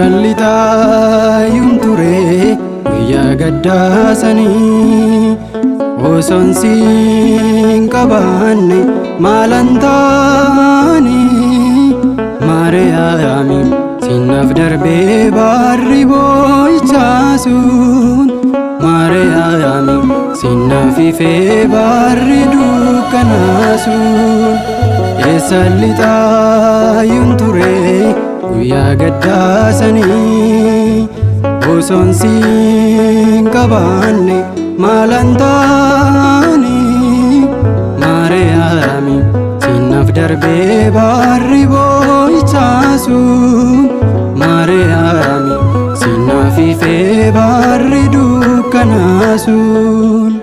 Sallitaa yunture guyyaa gaddaa sanii osoon siin qabaanne maalan taane Maariyaami sinnaaf darbee baarri boo'ichaasuun Maariyaami sinnaaf ifee baarri dukkanaasuun sallitaa yunture guyyaa gaddaa sanii osoon siin qabaanne maalan taane Maariyaami sinnaaf darbee baarri boo'ichaasuun Maariyaami sinnaaf ifee baarri dukkanaasuun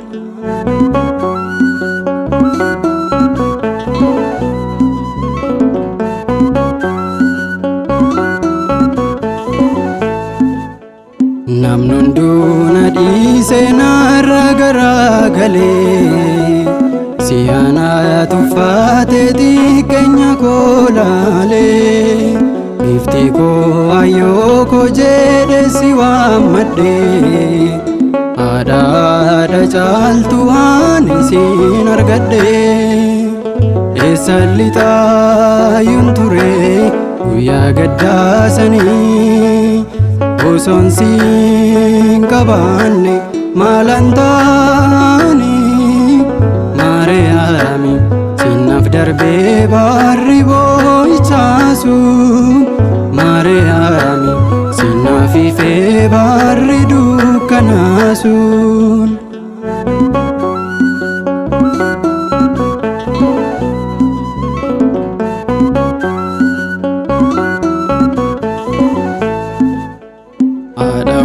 Namni hunduuna dhiisee narra garagalee si'anaa tuffatee xiqqeenya koo laalee bifti koo ayyoo koo jedhe si waammadhee haadha caaltu waan isin argadhee sallitaa yunture guyyaa gaddaa sanii osoon siin qabaanne maalan taane Maariyaami sinnaaf darbee baarri boo'ichaasuun Maariyaami sinnaaf ifee baarri dukkanaasuun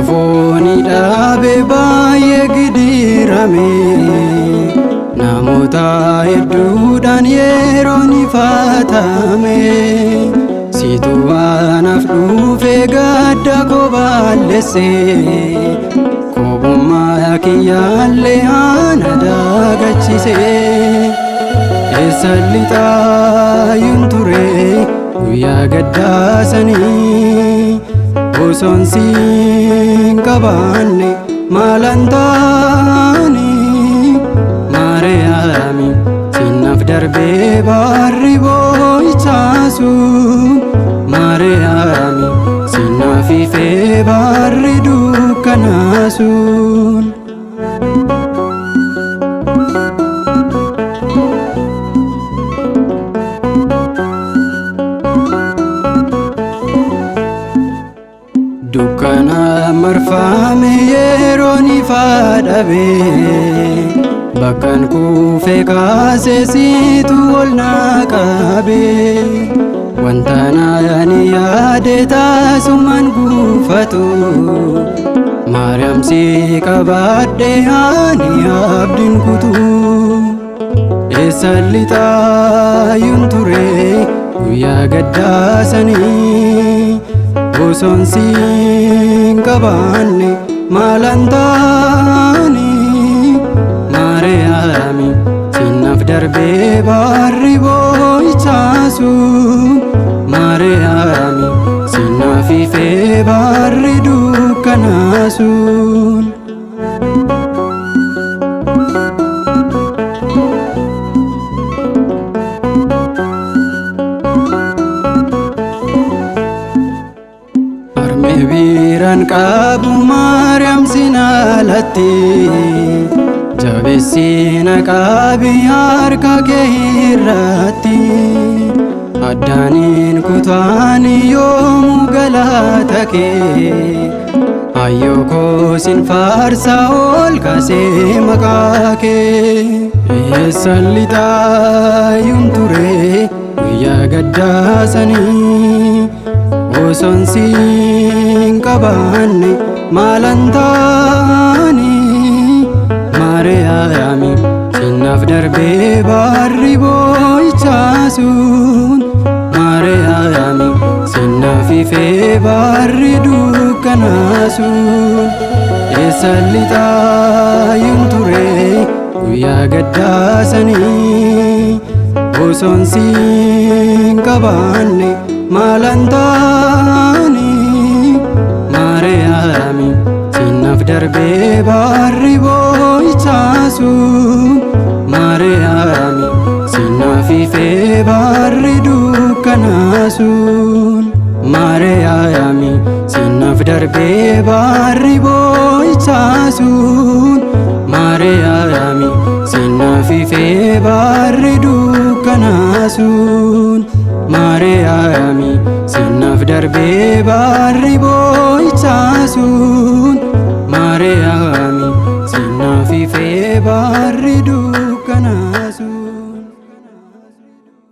Fooni dhaabee baay'ee gidirame namoota hedduudhaan yeroon ifatame situ anaaf dhufee gadda koo balleesse koomummaa kiyyaallee ana daagachise sallitaa yunture guyyaa gaddaa sanii osoon siin qabaanne maalan taane Maariyaami sinnaaf darbee baarri boo'ichaasuun Maariyaami sinnaaf ifee baarri dukkanaasuun dukkana marfame yeroon ifaa dhabee bakkan kuufee kaasee situ ol naa qabee wanta naan yaade taasumaan guufatu Maariyaam si qabadhee ani abdiin kutuu sallitaa yunture guyyaa gaddaa sanii osoon siin qabaanne maalan taane Maariyaami sinnaaf darbee baarri boo'ichaasuun Maariyaami sinnaaf ifee baarri dukkanaasuun Biiraan qabu Maariyaam sinaalatti jabeessi na qabi harka kee irratti addaaniin kutaani yoomuu galata kee ayyoo koo sin faarsa ol kaasee maqaa kee sallitaa yunture guyyaa gaddaasanii osoon siin qabaanne maalan taanii Maariyaami sinnaaf darbee baarri boo'ichaasuun Maariyaami sinnaaf ifee baarri dukkanaasuun eessan lixaayuun ture guyyaa gaddaasanii osoon siin qabaanne maalan taanii Maariyaami sinnaaf darbee baarri boo'ichaasuun Maariyaami sinnaaf ifee baarri dukkanaasuun Maariyaami sinnaaf darbee baarri boo'ichaasuun Maariyaami sinnaaf ifee baarri dukkanaasuun Maariyaami sinnaaf darbee baarri boo'ichaasuun Maariyaami sinnaaf ifee baarri dukkanaasuun